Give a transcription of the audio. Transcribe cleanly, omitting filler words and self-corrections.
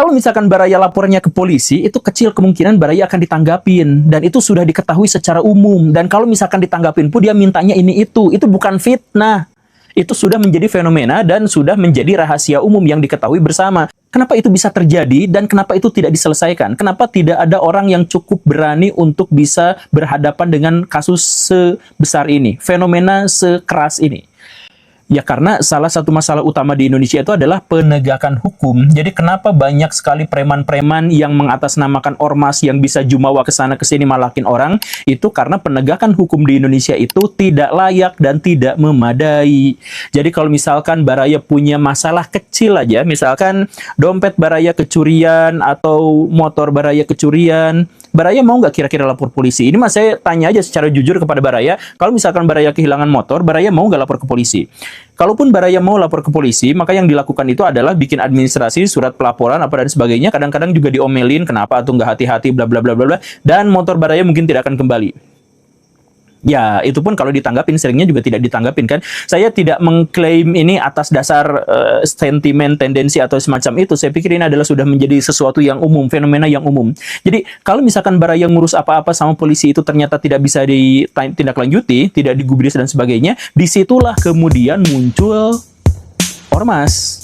kalau misalkan Baraya lapornya ke polisi, itu kecil kemungkinan Baraya akan ditanggapin. Dan itu sudah diketahui secara umum. Dan kalau misalkan ditanggapin pun dia mintanya ini itu bukan fitnah. Itu sudah menjadi fenomena dan sudah menjadi rahasia umum yang diketahui bersama. Kenapa itu bisa terjadi dan kenapa itu tidak diselesaikan? Kenapa tidak ada orang yang cukup berani untuk bisa berhadapan dengan kasus sebesar ini, fenomena sekeras ini? Ya karena salah satu masalah utama di Indonesia itu adalah penegakan hukum. Jadi kenapa banyak sekali preman-preman yang mengatasnamakan ormas yang bisa jumawa ke sana ke sini malakin orang? Itu karena penegakan hukum di Indonesia itu tidak layak dan tidak memadai. Jadi kalau misalkan Baraya punya masalah kecil aja, misalkan dompet Baraya kecurian atau motor Baraya kecurian, Baraya mau nggak kira-kira lapor polisi? Ini mas saya tanya aja secara jujur kepada Baraya, kalau misalkan Baraya kehilangan motor, Baraya mau nggak lapor ke polisi? Kalaupun Baraya mau lapor ke polisi, maka yang dilakukan itu adalah bikin administrasi, surat pelaporan, apa dan sebagainya. Kadang-kadang juga diomelin, kenapa tuh nggak hati-hati, bla bla bla bla bla. Dan motor Baraya mungkin tidak akan kembali. Ya, itu pun kalau ditanggapin, seringnya juga tidak ditanggapin kan. Saya tidak mengklaim ini atas dasar sentimen, tendensi, atau semacam itu. Saya pikir ini adalah sudah menjadi sesuatu yang umum, fenomena yang umum. Jadi, kalau misalkan Baraya ngurus apa-apa sama polisi itu ternyata tidak bisa ditindaklanjuti, tidak digubris dan sebagainya, disitulah kemudian muncul ormas.